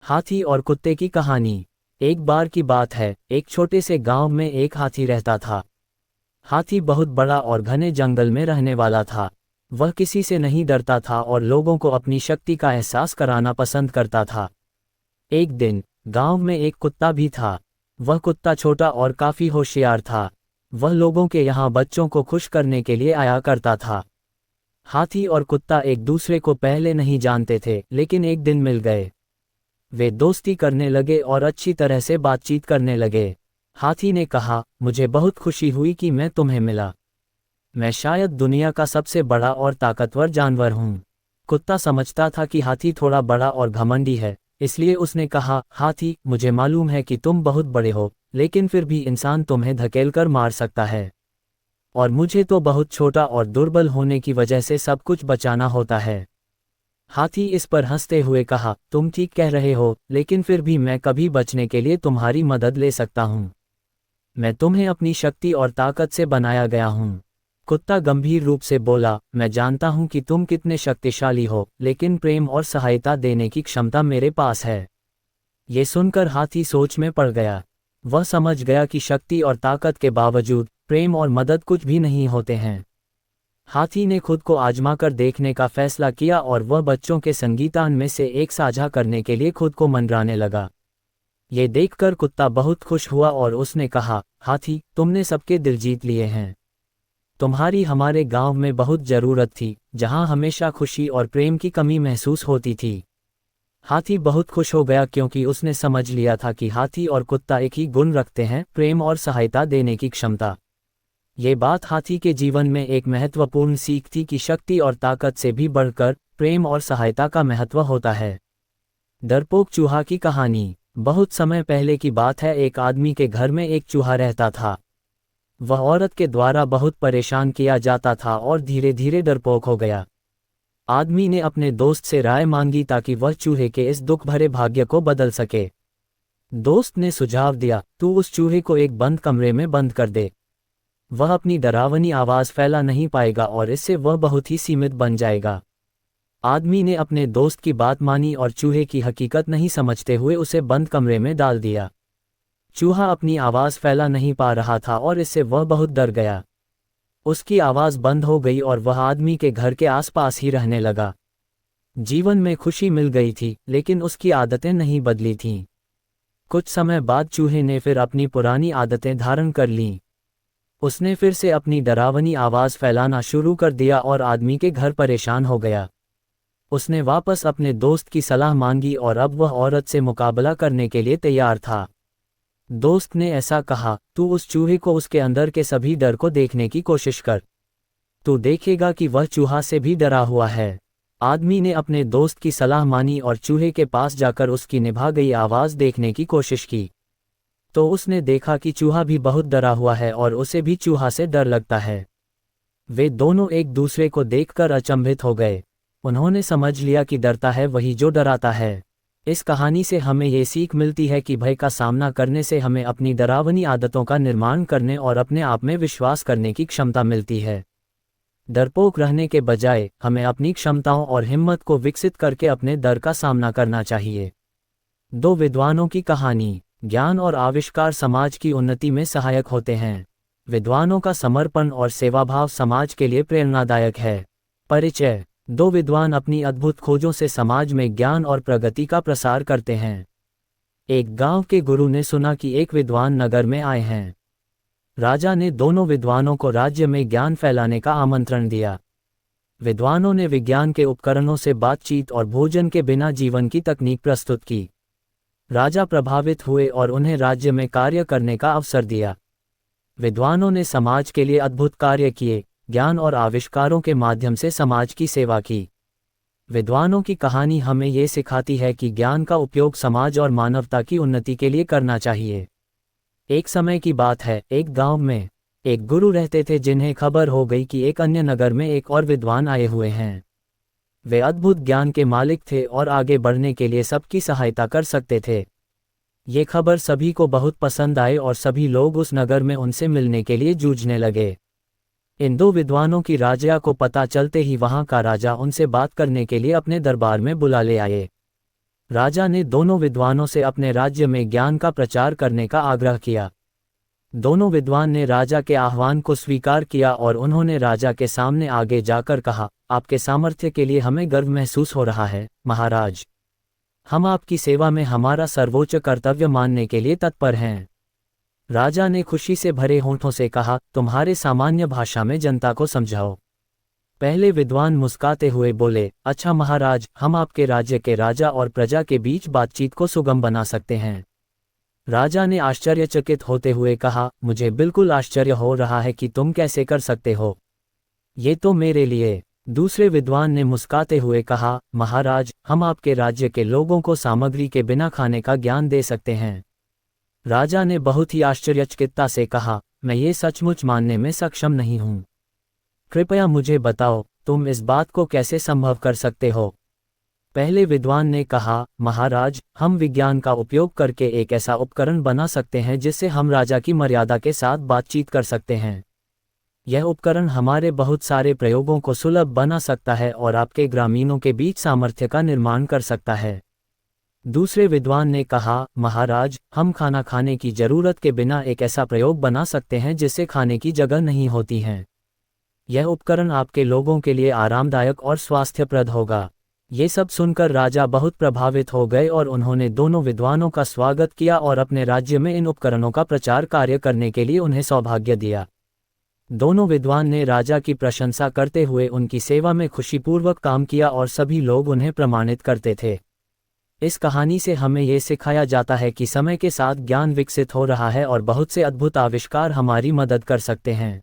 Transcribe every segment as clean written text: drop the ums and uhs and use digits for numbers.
हाथी और कुत्ते की कहानी। एक बार की बात है, एक छोटे से गांव में एक हाथी रहता था। हाथी बहुत बड़ा और घने जंगल में रहने वाला था। वह किसी से नहीं डरता था और लोगों को अपनी शक्ति का एहसास कराना पसंद करता था। एक दिन गांव में एक कुत्ता भी था। वह कुत्ता छोटा और काफी होशियार था। वह लोगों के यहाँ बच्चों को खुश करने के लिए आया करता था। हाथी और कुत्ता एक दूसरे को पहले नहीं जानते थे, लेकिन एक दिन मिल गए। वे दोस्ती करने लगे और अच्छी तरह से बातचीत करने लगे। हाथी ने कहा, मुझे बहुत खुशी हुई कि मैं तुम्हें मिला। मैं शायद दुनिया का सबसे बड़ा और ताकतवर जानवर हूँ। कुत्ता समझता था कि हाथी थोड़ा बड़ा और घमंडी है, इसलिए उसने कहा, हाथी, मुझे मालूम है कि तुम बहुत बड़े हो, लेकिन फिर भी इंसान तुम्हें धकेलकर मार सकता है। और मुझे तो बहुत छोटा और दुर्बल होने की वजह से सब कुछ बचाना होता है। हाथी इस पर हंसते हुए कहा, तुम ठीक कह रहे हो, लेकिन फिर भी मैं कभी बचने के लिए तुम्हारी मदद ले सकता हूँ। मैं तुम्हें अपनी शक्ति और ताकत से बनाया गया हूँ। कुत्ता गंभीर रूप से बोला, मैं जानता हूँ कि तुम कितने शक्तिशाली हो, लेकिन प्रेम और सहायता देने की क्षमता मेरे पास है। ये सुनकर हाथी सोच में पड़ गया। वह समझ गया कि शक्ति और ताकत के बावजूद प्रेम और मदद कुछ भी नहीं होते हैं। हाथी ने खुद को आजमाकर देखने का फैसला किया और वह बच्चों के संगीतान में से एक साझा करने के लिए खुद को मनराने लगा। ये देखकर कुत्ता बहुत खुश हुआ और उसने कहा, हाथी, तुमने सबके दिल जीत लिए हैं। तुम्हारी हमारे गांव में बहुत ज़रूरत थी, जहां हमेशा खुशी और प्रेम की कमी महसूस होती थी। हाथी बहुत खुश हो गया क्योंकि उसने समझ लिया था कि हाथी और कुत्ता एक ही गुण रखते हैं, प्रेम और सहायता देने की क्षमता। ये बात हाथी के जीवन में एक महत्वपूर्ण सीख थी कि शक्ति और ताकत से भी बढ़कर प्रेम और सहायता का महत्व होता है। डरपोक चूहा की कहानी। बहुत समय पहले की बात है, एक आदमी के घर में एक चूहा रहता था। वह औरत के द्वारा बहुत परेशान किया जाता था और धीरे धीरे डरपोक हो गया। आदमी ने अपने दोस्त से राय मांगी ताकि वह चूहे के इस दुख भरे भाग्य को बदल सके। दोस्त ने सुझाव दिया, तू उस चूहे को एक बंद कमरे में बंद कर दे। वह अपनी डरावनी आवाज़ फैला नहीं पाएगा और इससे वह बहुत ही सीमित बन जाएगा। आदमी ने अपने दोस्त की बात मानी और चूहे की हकीकत नहीं समझते हुए उसे बंद कमरे में डाल दिया। चूहा अपनी आवाज़ फैला नहीं पा रहा था और इससे वह बहुत डर गया। उसकी आवाज़ बंद हो गई और वह आदमी के घर के आसपास ही रहने लगा। जीवन में खुशी मिल गई थी, लेकिन उसकी आदतें नहीं बदली थीं। कुछ समय बाद चूहे ने फिर अपनी पुरानी आदतें धारण कर लीं। उसने फिर से अपनी डरावनी आवाज़ फैलाना शुरू कर दिया और आदमी के घर परेशान हो गया। उसने वापस अपने दोस्त की सलाह मांगी और अब वह औरत से मुकाबला करने के लिए तैयार था। दोस्त ने ऐसा कहा, तू उस चूहे को उसके अंदर के सभी डर को देखने की कोशिश कर। तू देखेगा कि वह चूहा से भी डरा हुआ है। आदमी ने अपने दोस्त की सलाह मानी और चूहे के पास जाकर उसकी निभा गई आवाज़ देखने की कोशिश की। तो उसने देखा कि चूहा भी बहुत डरा हुआ है और उसे भी चूहा से डर लगता है। वे दोनों एक दूसरे को देखकर अचंभित हो गए। उन्होंने समझ लिया कि डरता है वही जो डराता है। इस कहानी से हमें ये सीख मिलती है कि भय का सामना करने से हमें अपनी डरावनी आदतों का निर्माण करने और अपने आप में विश्वास करने की क्षमता मिलती है। डरपोक रहने के बजाय हमें अपनी क्षमताओं और हिम्मत को विकसित करके अपने डर का सामना करना चाहिए। दो विद्वानों की कहानी। ज्ञान और आविष्कार समाज की उन्नति में सहायक होते हैं। विद्वानों का समर्पण और सेवाभाव समाज के लिए प्रेरणादायक है। परिचय। दो विद्वान अपनी अद्भुत खोजों से समाज में ज्ञान और प्रगति का प्रसार करते हैं। एक गांव के गुरु ने सुना कि एक विद्वान नगर में आए हैं। राजा ने दोनों विद्वानों को राज्य में ज्ञान फैलाने का आमंत्रण दिया। विद्वानों ने विज्ञान के उपकरणों से बातचीत और भोजन के बिना जीवन की तकनीक प्रस्तुत की। राजा प्रभावित हुए और उन्हें राज्य में कार्य करने का अवसर दिया। विद्वानों ने समाज के लिए अद्भुत कार्य किए, ज्ञान और आविष्कारों के माध्यम से समाज की सेवा की। विद्वानों की कहानी हमें ये सिखाती है कि ज्ञान का उपयोग समाज और मानवता की उन्नति के लिए करना चाहिए। एक समय की बात है, एक गांव में एक गुरु रहते थे जिन्हें खबर हो गई कि एक अन्य नगर में एक और विद्वान आए हुए हैं। वे अद्भुत ज्ञान के मालिक थे और आगे बढ़ने के लिए सबकी सहायता कर सकते थे। ये खबर सभी को बहुत पसंद आई और सभी लोग उस नगर में उनसे मिलने के लिए जूझने लगे। इन दो विद्वानों की राजा को पता चलते ही वहां का राजा उनसे बात करने के लिए अपने दरबार में बुला ले आए। राजा ने दोनों विद्वानों से अपने राज्य में ज्ञान का प्रचार करने का आग्रह किया। दोनों विद्वान ने राजा के आह्वान को स्वीकार किया और उन्होंने राजा के सामने आगे जाकर कहा, आपके सामर्थ्य के लिए हमें गर्व महसूस हो रहा है, महाराज। हम आपकी सेवा में हमारा सर्वोच्च कर्तव्य मानने के लिए तत्पर हैं। राजा ने खुशी से भरे होंठों से कहा, तुम्हारे सामान्य भाषा में जनता को समझाओ। पहले विद्वान मुस्कुराते हुए बोले, अच्छा महाराज, हम आपके राज्य के राजा और प्रजा के बीच बातचीत को सुगम बना सकते हैं। राजा ने आश्चर्यचकित होते हुए कहा, मुझे बिल्कुल आश्चर्य हो रहा है कि तुम कैसे कर सकते हो। ये तो मेरे लिए। दूसरे विद्वान ने मुस्कुराते हुए कहा, महाराज, हम आपके राज्य के लोगों को सामग्री के बिना खाने का ज्ञान दे सकते हैं। राजा ने बहुत ही आश्चर्यचकितता से कहा, मैं ये सचमुच मानने में सक्षम नहीं हूँ। कृपया मुझे बताओ, तुम इस बात को कैसे संभव कर सकते हो। पहले विद्वान ने कहा, महाराज, हम विज्ञान का उपयोग करके एक ऐसा उपकरण बना सकते हैं जिससे हम राजा की मर्यादा के साथ बातचीत कर सकते हैं। यह उपकरण हमारे बहुत सारे प्रयोगों को सुलभ बना सकता है और आपके ग्रामीणों के बीच सामर्थ्य का निर्माण कर सकता है। दूसरे विद्वान ने कहा, महाराज, हम खाना खाने की जरूरत के बिना एक ऐसा प्रयोग बना सकते हैं जिससे खाने की जगह नहीं होती है। यह उपकरण आपके लोगों के लिए आरामदायक और स्वास्थ्यप्रद होगा। ये सब सुनकर राजा बहुत प्रभावित हो गए और उन्होंने दोनों विद्वानों का स्वागत किया और अपने राज्य में इन उपकरणों का प्रचार कार्य करने के लिए उन्हें सौभाग्य दिया। दोनों विद्वान ने राजा की प्रशंसा करते हुए उनकी सेवा में खुशीपूर्वक काम किया और सभी लोग उन्हें प्रमाणित करते थे। इस कहानी से हमें ये सिखाया जाता है कि समय के साथ ज्ञान विकसित हो रहा है और बहुत से अद्भुत आविष्कार हमारी मदद कर सकते हैं।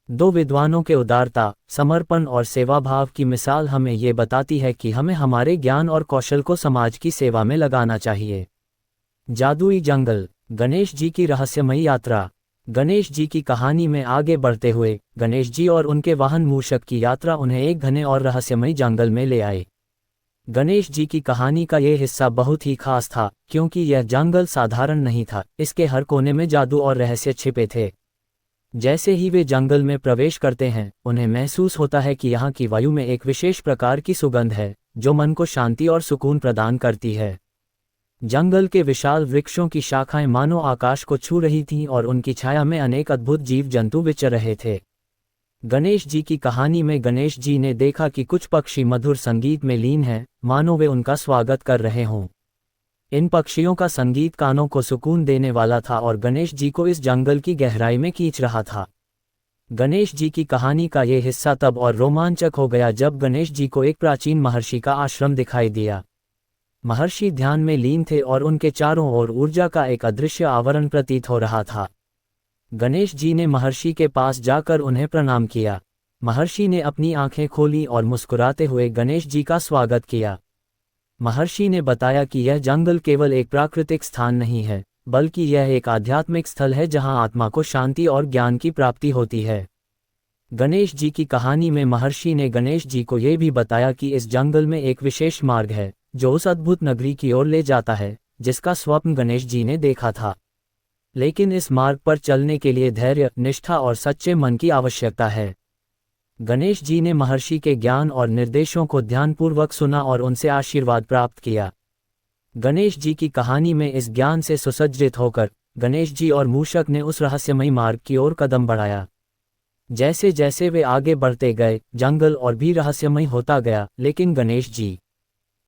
दो विद्वानों के उदारता, समर्पण और सेवाभाव की मिसाल हमें ये बताती है कि हमें हमारे ज्ञान और कौशल को समाज की सेवा में लगाना चाहिए। जादुई जंगल, गणेश जी की रहस्यमयी यात्रा। गणेश जी की कहानी में आगे बढ़ते हुए गणेश जी और उनके वाहन मूषक की यात्रा उन्हें एक घने और रहस्यमयी जंगल में ले आए। गणेश जी की कहानी का ये हिस्सा बहुत ही खास था क्योंकि यह जंगल साधारण नहीं था, इसके हर कोने में जादू और रहस्य छिपे थे। जैसे ही वे जंगल में प्रवेश करते हैं, उन्हें महसूस होता है कि यहाँ की वायु में एक विशेष प्रकार की सुगंध है जो मन को शांति और सुकून प्रदान करती है। जंगल के विशाल वृक्षों की शाखाएं मानो आकाश को छू रही थीं और उनकी छाया में अनेक अद्भुत जीव जंतु विचर रहे थे। गणेश जी की कहानी में गणेश जी ने देखा कि कुछ पक्षी मधुर संगीत में लीन हैं, मानो वे उनका स्वागत कर रहे हों। इन पक्षियों का संगीत कानों को सुकून देने वाला था और गणेश जी को इस जंगल की गहराई में खींच रहा था। गणेश जी की कहानी का ये हिस्सा तब और रोमांचक हो गया जब गणेश जी को एक प्राचीन महर्षि का आश्रम दिखाई दिया। महर्षि ध्यान में लीन थे और उनके चारों ओर ऊर्जा का एक अदृश्य आवरण प्रतीत हो रहा था। गणेश जी ने महर्षि के पास जाकर उन्हें प्रणाम किया। महर्षि ने अपनी आंखें खोली और मुस्कुराते हुए गणेश जी का स्वागत किया। महर्षि ने बताया कि यह जंगल केवल एक प्राकृतिक स्थान नहीं है, बल्कि यह एक आध्यात्मिक स्थल है जहां आत्मा को शांति और ज्ञान की प्राप्ति होती है। गणेश जी की कहानी में महर्षि ने गणेश जी को यह भी बताया कि इस जंगल में एक विशेष मार्ग है जो उस अद्भुत नगरी की ओर ले जाता है जिसका स्वप्न गणेश जी ने देखा था। लेकिन इस मार्ग पर चलने के लिए धैर्य, निष्ठा और सच्चे मन की आवश्यकता है। गणेश जी ने महर्षि के ज्ञान और निर्देशों को ध्यानपूर्वक सुना और उनसे आशीर्वाद प्राप्त किया। गणेश जी की कहानी में इस ज्ञान से सुसज्जित होकर गणेश जी और मूषक ने उस रहस्यमयी मार्ग की ओर कदम बढ़ाया। जैसे जैसे वे आगे बढ़ते गए, जंगल और भी रहस्यमयी होता गया, लेकिन गणेश जी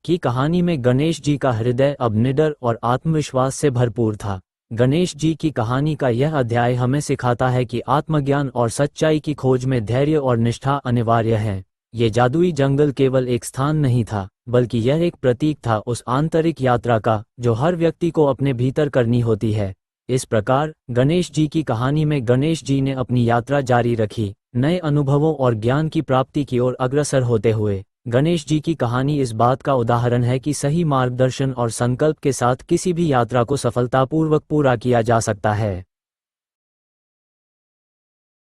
की कहानी में गणेश जी का हृदय अब निडर और आत्मविश्वास से भरपूर था। गणेश जी की कहानी का यह अध्याय हमें सिखाता है कि आत्मज्ञान और सच्चाई की खोज में धैर्य और निष्ठा अनिवार्य है। ये जादुई जंगल केवल एक स्थान नहीं था, बल्कि यह एक प्रतीक था उस आंतरिक यात्रा का जो हर व्यक्ति को अपने भीतर करनी होती है। इस प्रकार गणेश जी की कहानी में गणेश जी ने अपनी यात्रा जारी रखी, नए अनुभवों और ज्ञान की प्राप्ति की ओर अग्रसर होते हुए। गणेश जी की कहानी इस बात का उदाहरण है कि सही मार्गदर्शन और संकल्प के साथ किसी भी यात्रा को सफलतापूर्वक पूरा किया जा सकता है।